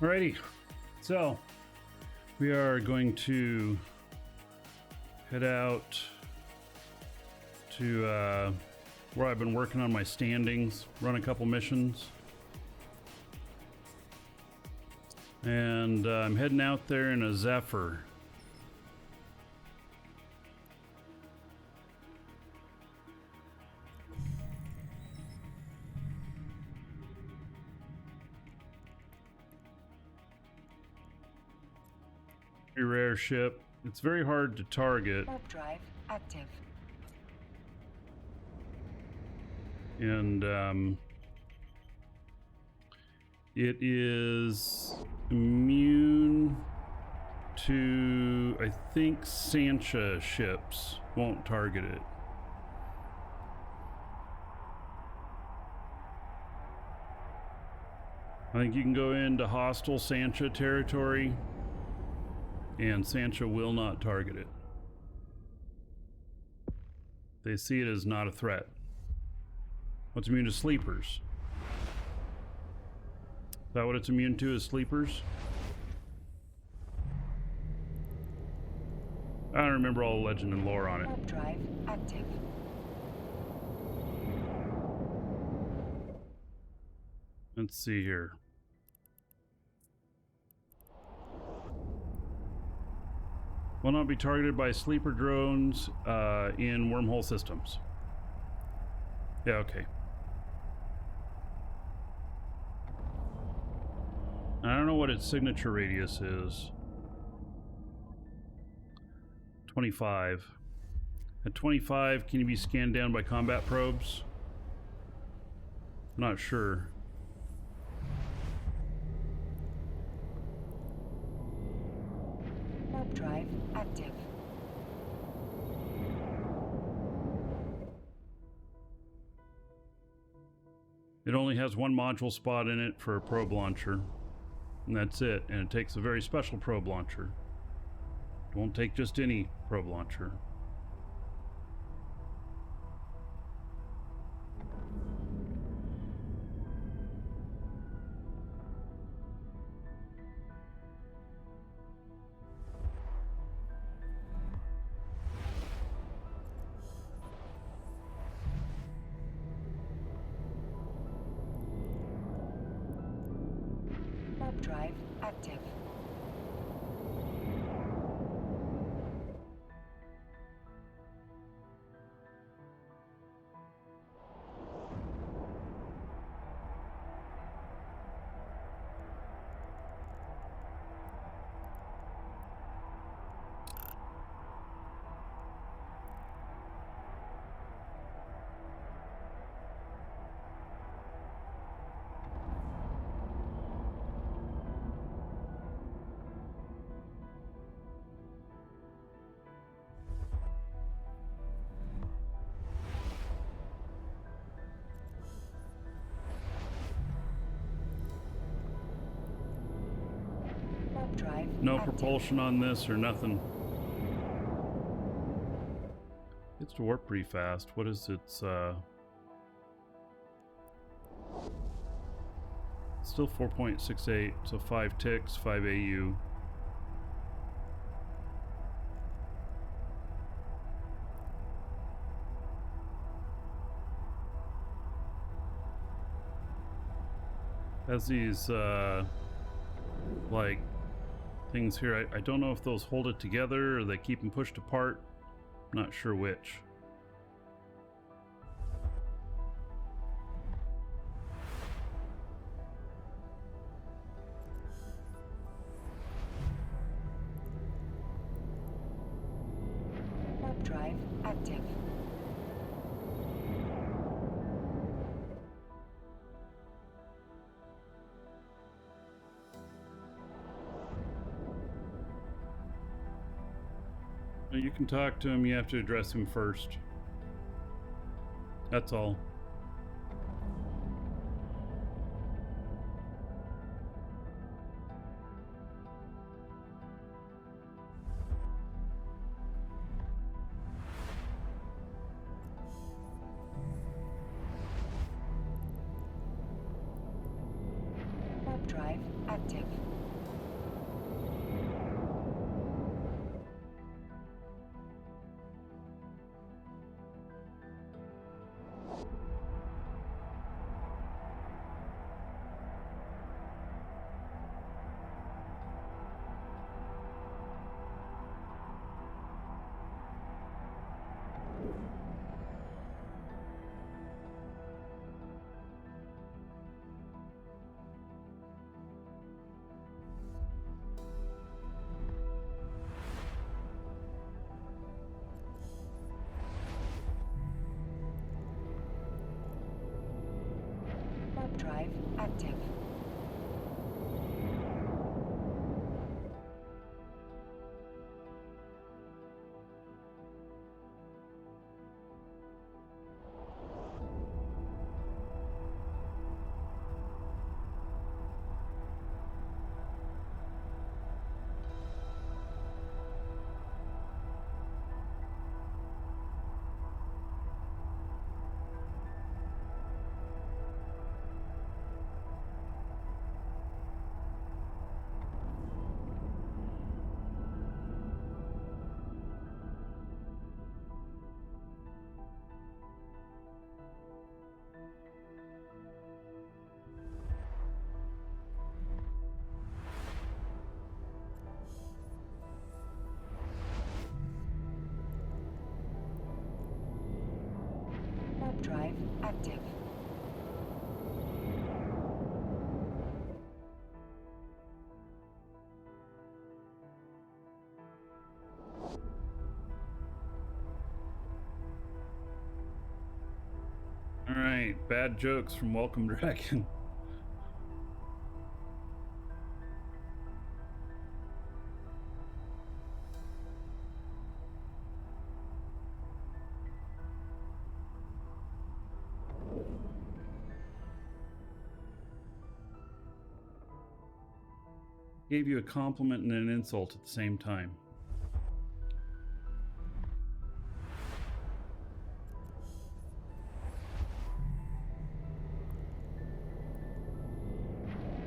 Alrighty, so we are going to head out to where I've been working on my standings, run a couple missions, and I'm heading out there in a Zephyr. Rare ship. It's very hard to target. Warp drive active. And it is immune to, I think, Sancha ships won't target it. I think you can go into hostile Sancha territory and Sancha will not target it. They see it as not a threat. What's immune to sleepers? Is that what it's immune to, is sleepers? I don't remember all the legend and lore on it. Warp drive active. Let's see here. Will not be targeted by sleeper drones in wormhole systems. Yeah, okay. I don't know what its signature radius is. 25. At 25, can you be scanned down by combat probes? I'm not sure. Warp drive active. It only has one module spot in it for a probe launcher. And that's it. And it takes a very special probe launcher. It won't take just any probe launcher. Warp drive active. Warp drive No active. propulsion on this or nothing. Gets to warp pretty fast. What is its still 4.68, so 5 ticks, 5 AU. Has these like things here. I don't know if those hold it together or they keep them pushed apart. I'm not sure which. Warp drive active. You can talk to him, you have to address him first. That's all. Warp drive active. Warp drive active. Warp drive active. All right, bad jokes from Welcome Dragon. Gave you a compliment and an insult at the same time.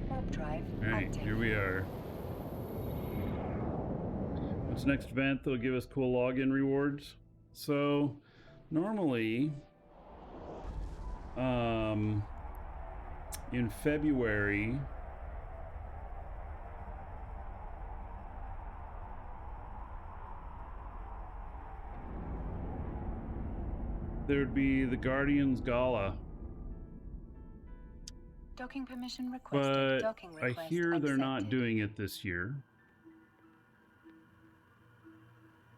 Warp drive All right, active. here we are. What's the next event that'll give us cool login rewards? So, normally, in February, there'd be the Guardians Gala, Docking permission requested. but Docking I request hear they're not accepted. doing it this year,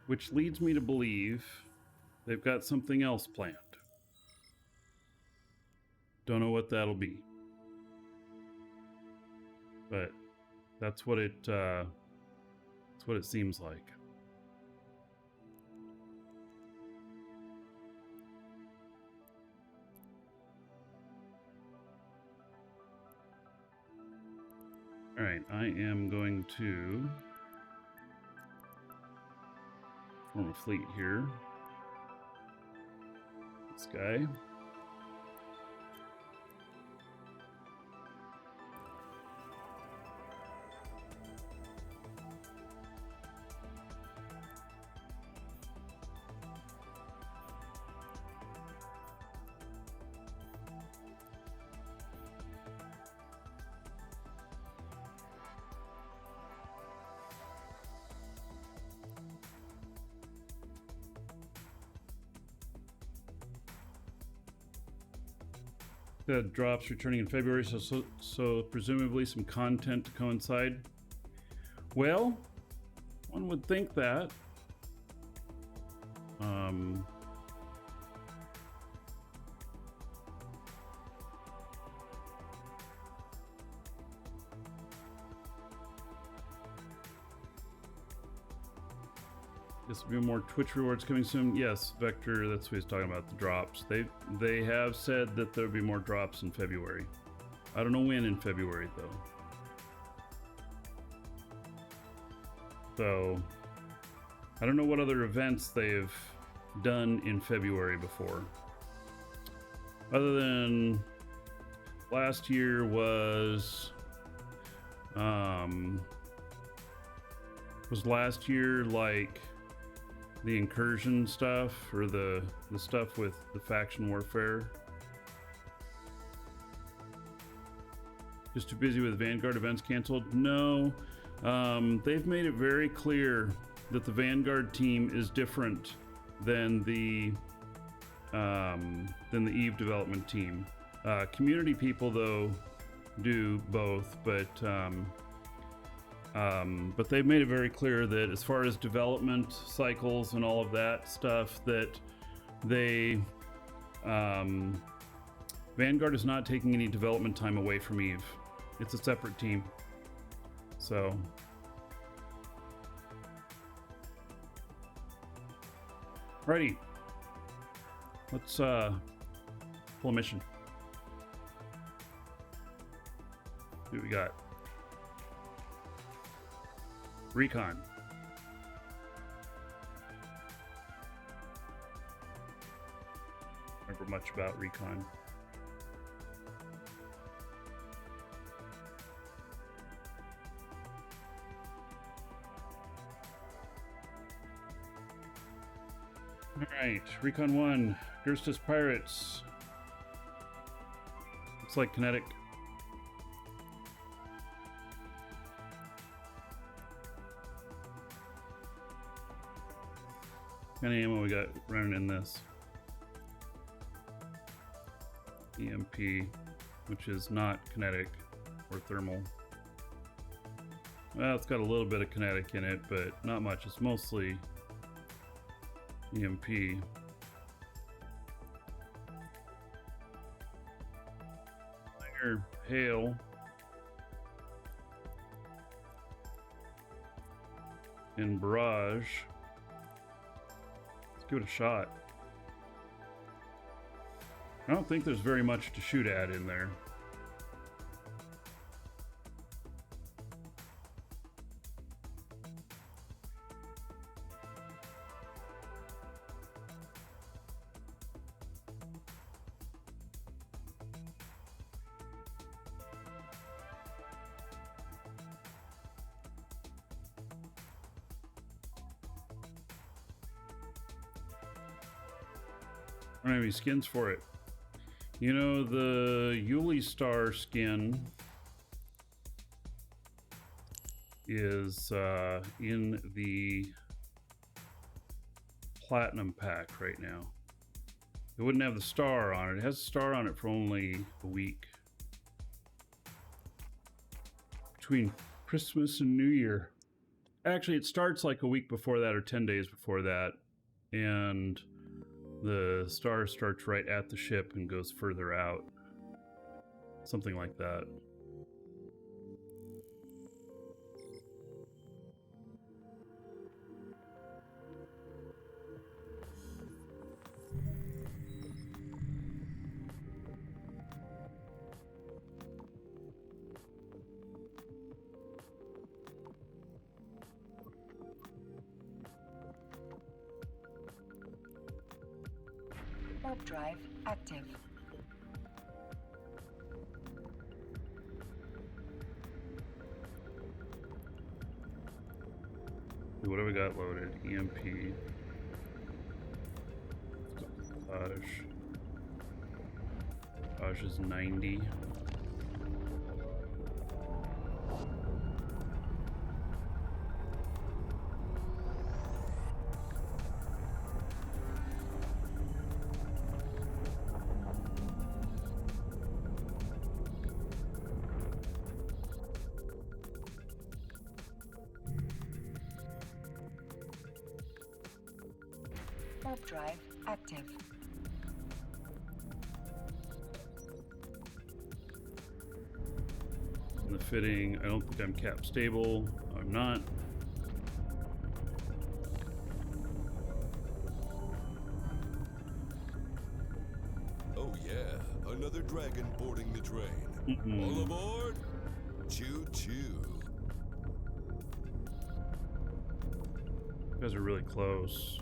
which leads me to believe they've got something else planned. Don't know what that'll be, but that's what it seems like. All right, I am going to form a fleet here. This guy. The drops returning in February, so presumably some content to coincide. Well, one would think that. This will be more Twitch rewards coming soon. Yes, Vector, that's what he's talking about, the drops. They have said that there'll be more drops in February. I don't know when in February though. So I don't know what other events they've done in February before. Other than last year was Was last year like the incursion stuff or the stuff with the faction warfare? Just too busy with Vanguard events canceled? No. They've made it very clear that the Vanguard team is different than the Eve development team. Community people though do both, but they've made it very clear that as far as development cycles and all of that stuff, that they Vanguard is not taking any development time away from Eve. It's a separate team. So righty, let's pull a mission. See what we got. Recon. Remember much about recon. Alright, Recon 1, Gersta's Pirates. Looks like kinetic. What kind of ammo we got running in this? EMP, which is not kinetic or thermal. Well, it's got a little bit of kinetic in it, but not much. It's mostly EMP. Minor hail. And barrage. Let's give it a shot. I don't think there's very much to shoot at in there. I don't have any skins for it. You know, the Yuli Star skin is in the Platinum pack right now. It wouldn't have the star on it. It has a star on it for only a week. Between Christmas and New Year. Actually, it starts like a week before that or 10 days before that. And the star starts right at the ship and goes further out. Something like that. Warp drive active. What have we got loaded? EMP. Barrage is 90. Warp drive active. The fitting, I don't think I'm cap stable. I'm not. Oh yeah, another dragon boarding the train. All aboard! Choo choo. You guys are really close.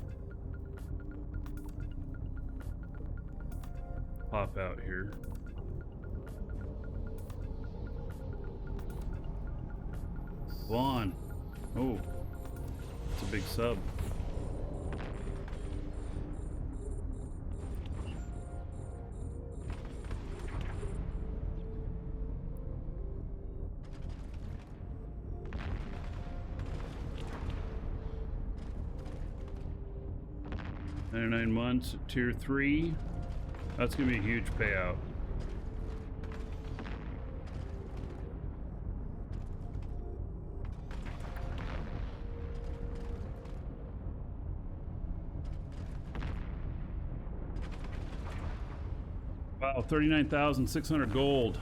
Pop out here. Vaughn. Oh, it's a big sub. $99 at tier 3. That's gonna be a huge payout. Wow, 39,600 gold.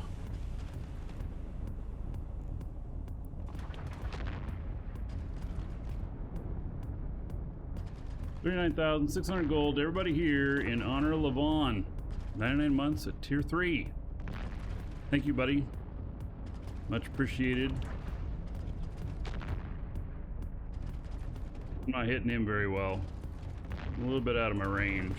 $39,600 gold. Everybody here in honor of Levon. 99 months at tier 3. Thank you, buddy. Much appreciated. I'm not hitting him very well. I'm a little bit out of my range.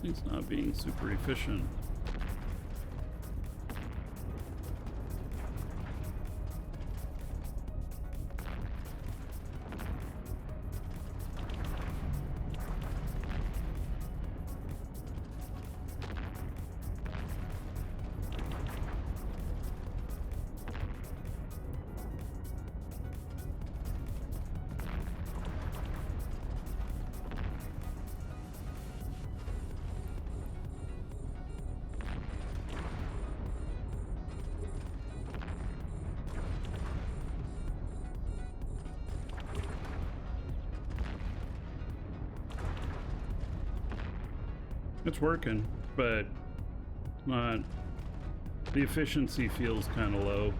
He's not being super efficient. It's working, but not. The efficiency feels kind of low.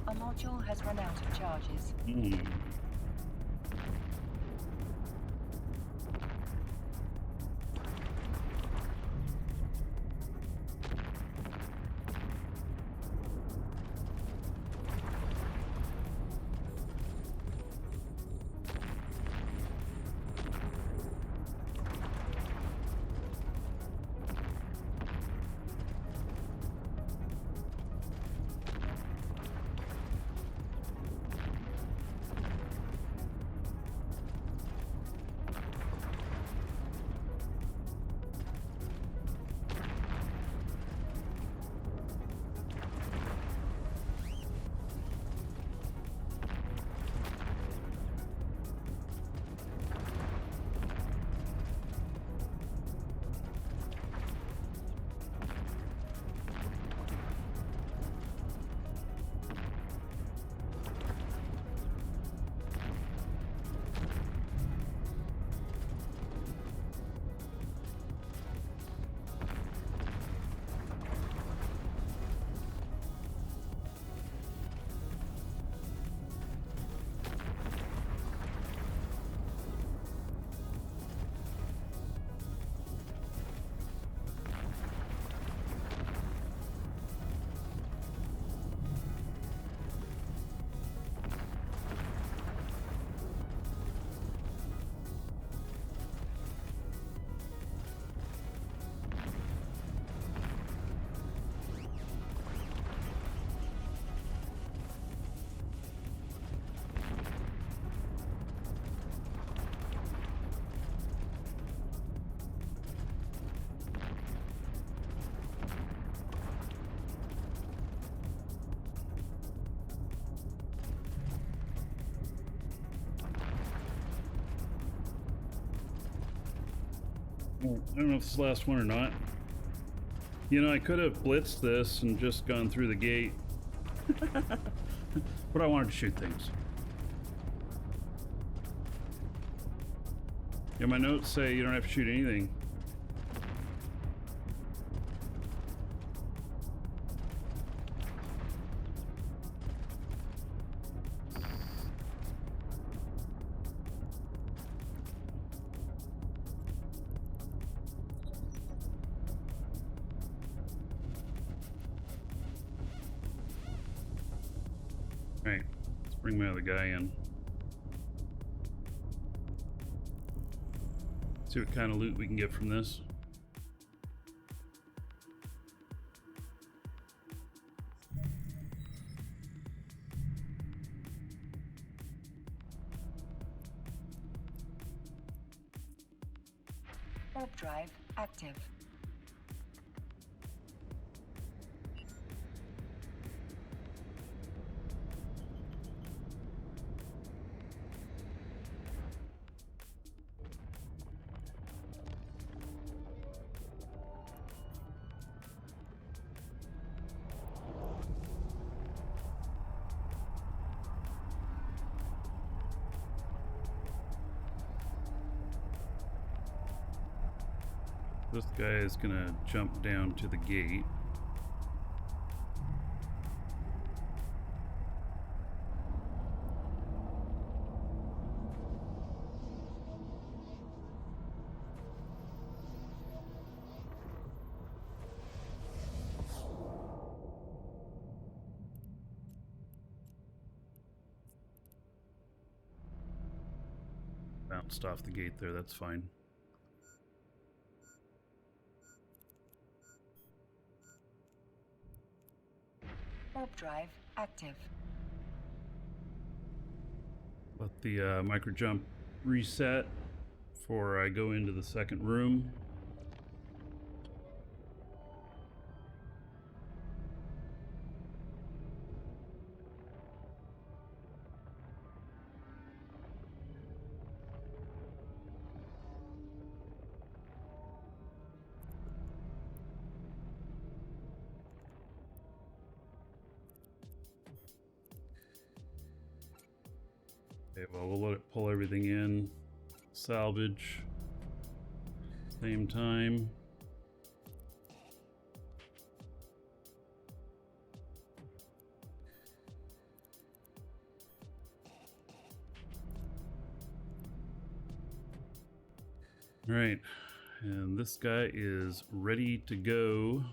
A module has run out of charges. Well, I don't know if it's the last one or not. You know, I could have blitzed this and just gone through the gate. But I wanted to shoot things. Yeah, my notes say you don't have to shoot anything. Alright, let's bring my other guy in. See what kind of loot we can get from this. Warp drive active. This guy is gonna jump down to the gate. Bounced off the gate there, that's fine. Warp drive active. Let the micro jump reset before I go into the second room. Okay, well, we'll let it pull everything in. Salvage. Same time. All right, and this guy is ready to go.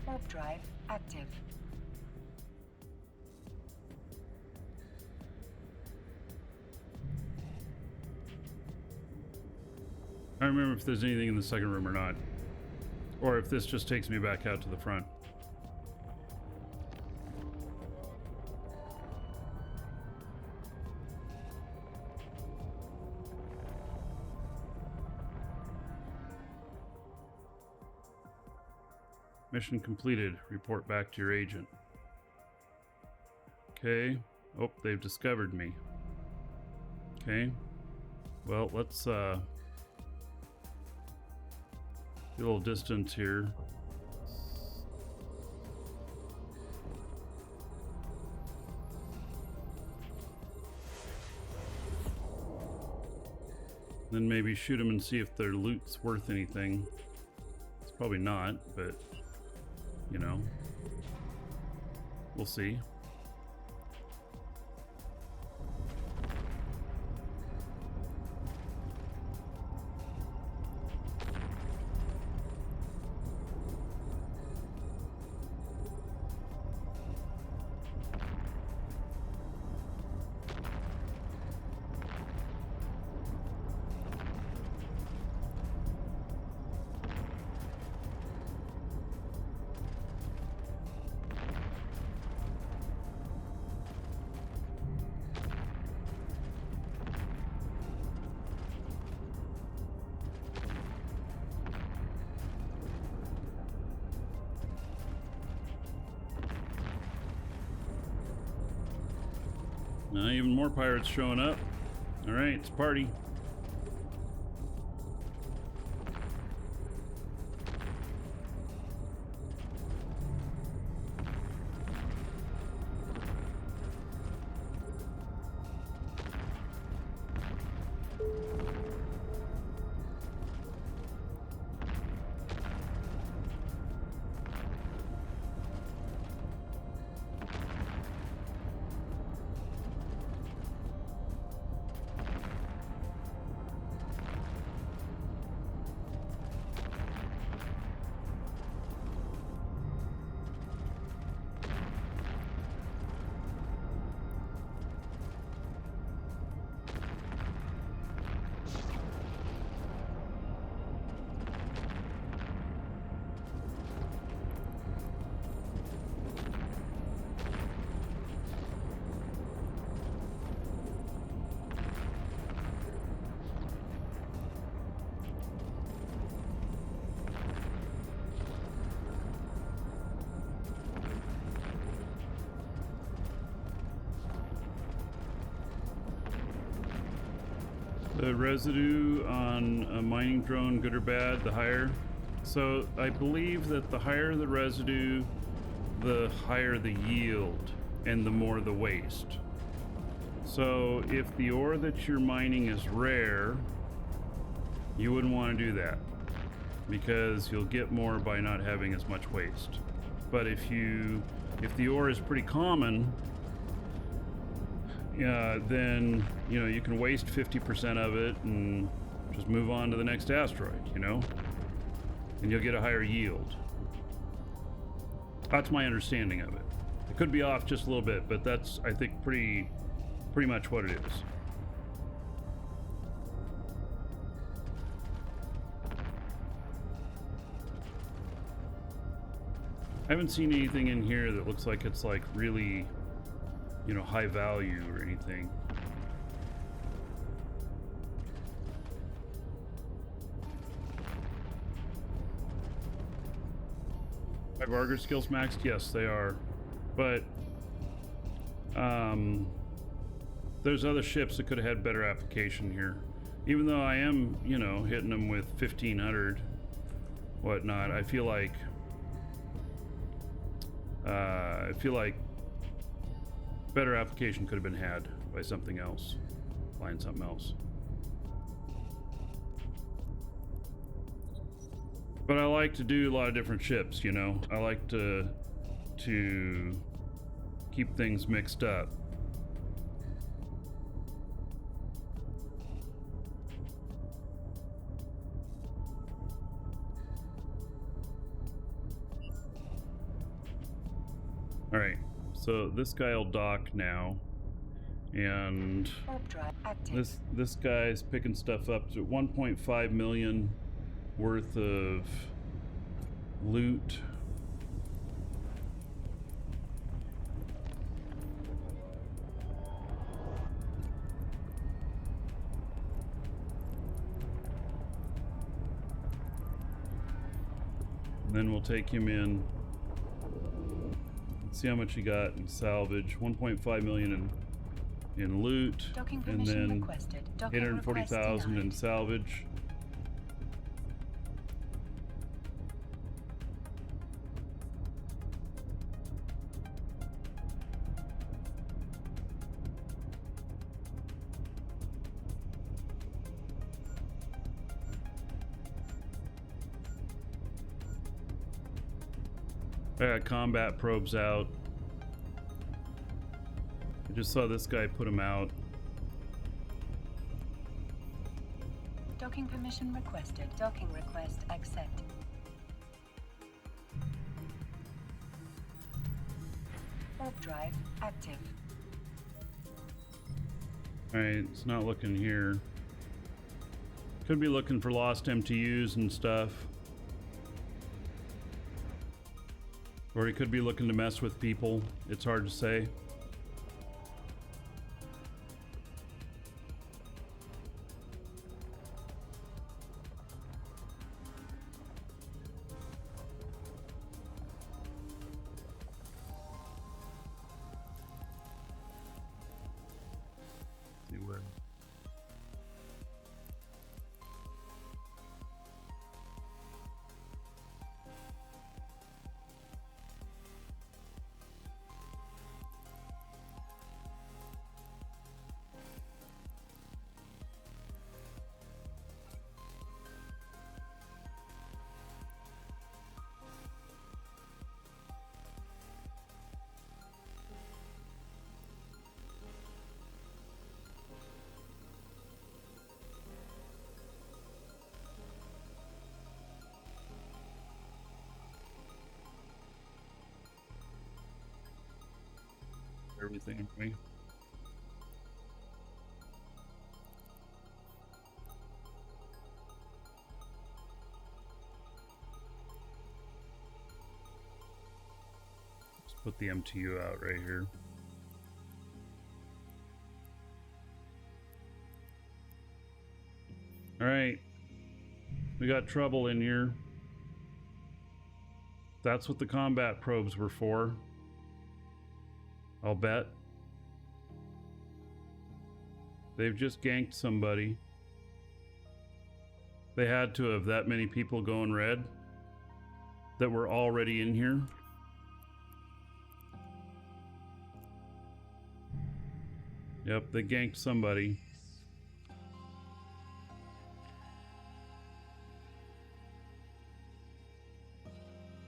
Warp drive active. I don't remember if there's anything in the second room or not. Or if this just takes me back out to the front. Mission completed. Report back to your agent. Okay. Oh, they've discovered me. Okay. Well, let's get a little distance here. Then maybe shoot them and see if their loot's worth anything. It's probably not, but you know, we'll see. Even more pirates showing up. All right, it's party. The residue on a mining drone, good or bad, the higher. So I believe that the higher the residue, the higher the yield and the more the waste. So if the ore that you're mining is rare, you wouldn't want to do that because you'll get more by not having as much waste. But if the ore is pretty common, then you can waste 50% of it and just move on to the next asteroid, and you'll get a higher yield. That's my understanding of it. It could be off just a little bit, but that's, I think, pretty much what it is. I haven't seen anything in here that looks like it's like really high value or anything. Are Vargas skills maxed? Yes, they are. But there's other ships that could have had better application here. Even though I am, hitting them with 1500 whatnot, I feel like better application could have been had by something else, find something else. But I like to do a lot of different ships, I like to keep things mixed up. All right. So this guy will dock now, and this guy's picking stuff up. To 1.5 million worth of loot. And then we'll take him in. See how much he got in salvage. 1.5 million in loot, and then 840,000 in salvage. I got combat probes out. I just saw this guy put them out. Docking permission requested. Docking request accept. Warp drive active. Alright, it's not looking here. Could be looking for lost MTUs and stuff. Or he could be looking to mess with people. It's hard to say. See where everything, aren't we? Let's put the MTU out right here. All right, we got trouble in here. That's what the combat probes were for. I'll bet. They've just ganked somebody. They had to have that many people going red that were already in here. Yep, they ganked somebody.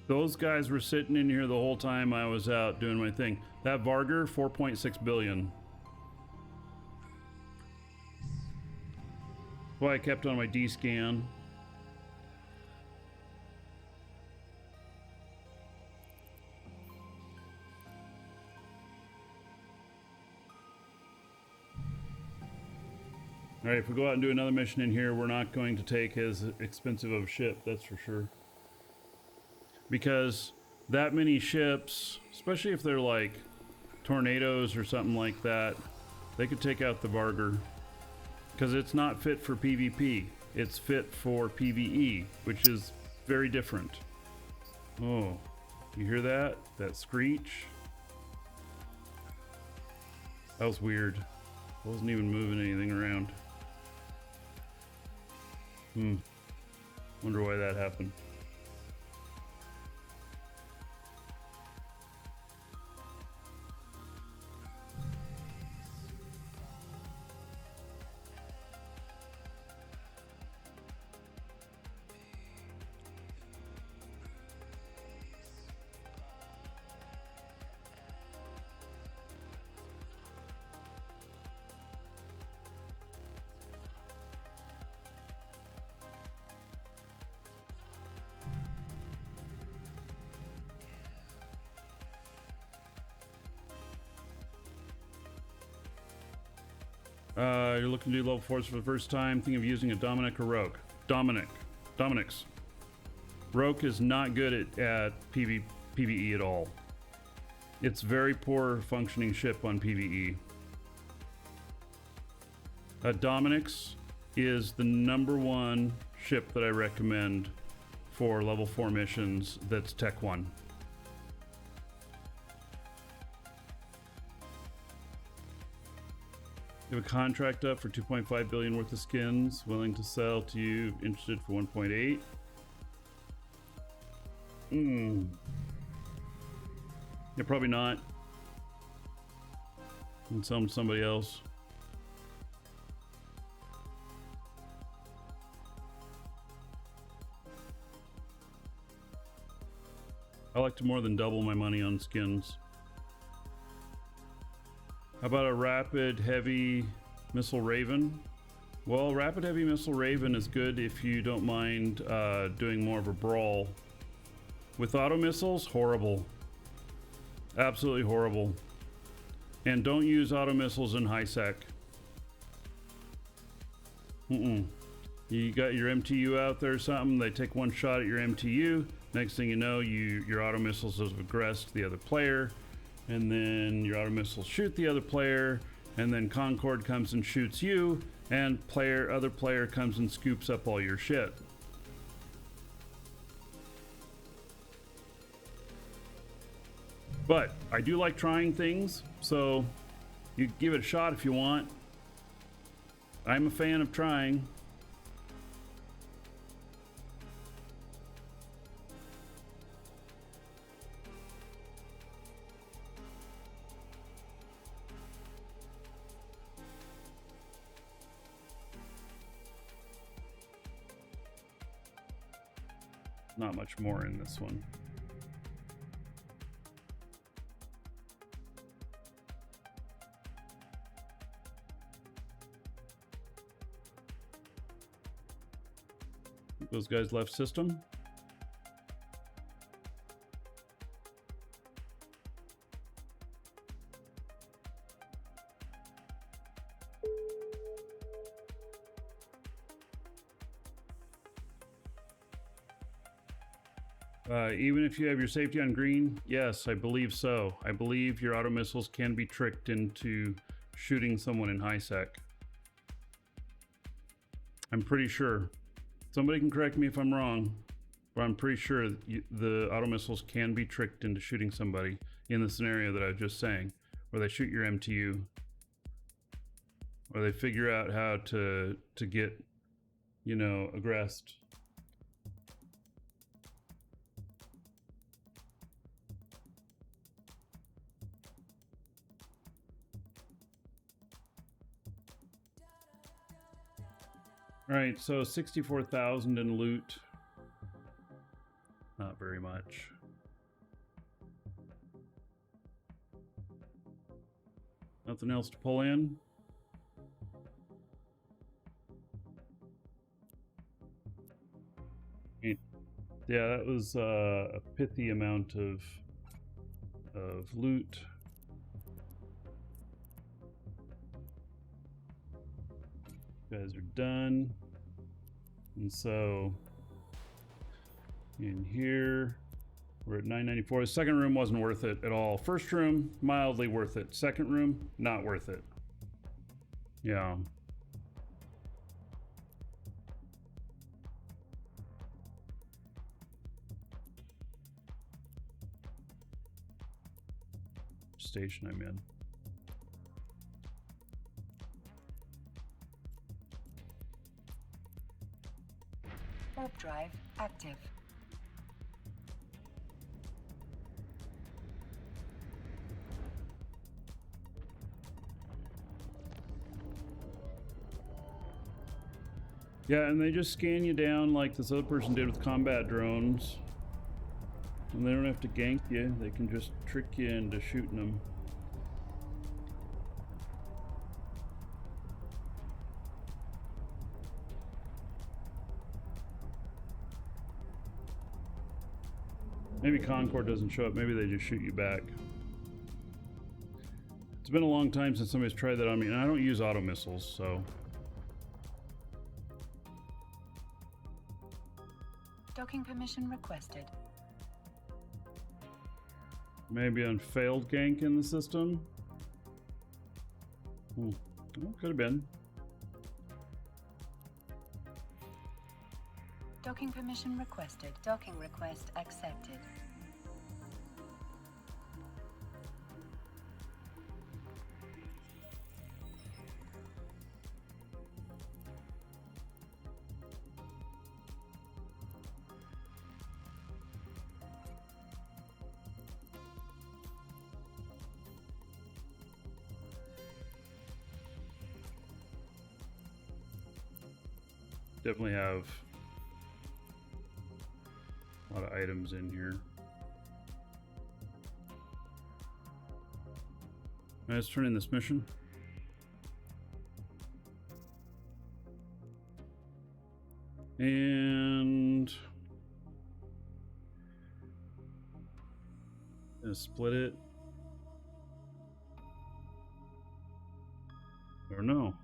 Those guys were sitting in here the whole time I was out doing my thing. That Varger, 4.6 billion. Well, I kept on my D-scan. All right, if we go out and do another mission in here, we're not going to take as expensive of a ship, that's for sure. Because that many ships, especially if they're like tornadoes or something like that, they could take out the Varger. Because it's not fit for PvP. It's fit for PvE, which is very different. Oh, you hear that? That screech? That was weird. I wasn't even moving anything around. Wonder why that happened. You're looking to do level 4s for the first time. Think of using a Dominic or Rogue. Dominic's. Rogue is not good at PvE at all. It's very poor functioning ship on PvE. Dominic's is the #1 ship that I recommend for level 4 missions that's Tech 1. You have a contract up for 2.5 billion worth of skins, willing to sell to you, interested for 1.8. Yeah, probably not. And sell them to somebody else. I like to more than double my money on skins. How about a Rapid Heavy Missile Raven? Well, Rapid Heavy Missile Raven is good if you don't mind doing more of a brawl. With auto missiles, horrible. Absolutely horrible. And don't use auto missiles in high sec. You got your MTU out there or something, they take one shot at your MTU, next thing you know, your auto missiles have aggressed the other player, and then your auto missiles shoot the other player, and then Concord comes and shoots you, and other player comes and scoops up all your shit. But I do like trying things, so you give it a shot if you want. I'm a fan of trying. Not much more in this one. Those guys left system. Even if you have your safety on green, yes, I believe so. I believe your auto missiles can be tricked into shooting someone in high sec. I'm pretty sure. Somebody can correct me if I'm wrong, but I'm pretty sure the auto missiles can be tricked into shooting somebody in the scenario that I was just saying, where they shoot your MTU, or they figure out how to get, you know, aggressed. All right, so 64,000 in loot. Not very much. Nothing else to pull in. Yeah, that was a pithy amount of loot. You guys are done. And so in here we're at 994. The second room wasn't worth it at all. First room, mildly worth it. Second room, not worth it. Yeah. Station I'm in. Warp drive active. Yeah, and they just scan you down like this other person did with combat drones. And they don't have to gank you, they can just trick you into shooting them. Maybe Concord doesn't show up, maybe they just shoot you back. It's been a long time since somebody's tried that on me, and I don't use auto missiles, so. Docking permission requested. Maybe on failed gank in the system? Well, could have been. Docking permission requested. Docking request accepted. Definitely have a lot of items in here. Let's turn in this mission. And gonna split it. Or no.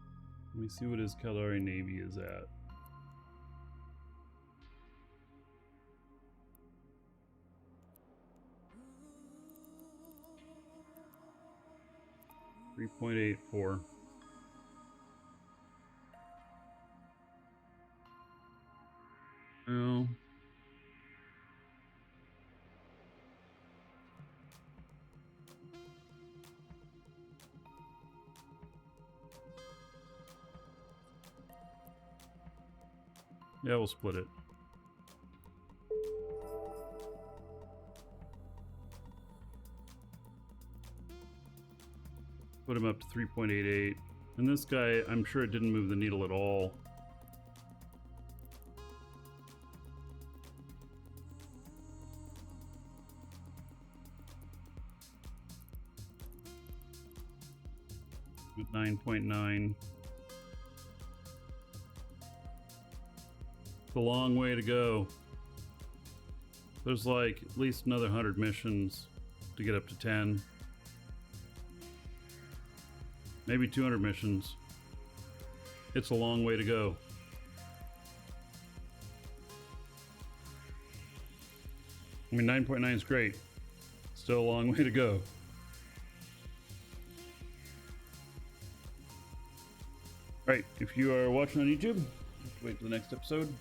Let me see what his Kalari Navy is at. .84. Oh. Yeah, we'll split it. Put him up to 3.88. And this guy, I'm sure it didn't move the needle at all. With 9.9. It's a long way to go. There's like at least another 100 missions to get up to 10. Maybe 200 missions. It's a long way to go. I mean, 9.9 is great. Still a long way to go. All right, if you are watching on YouTube, wait for the next episode.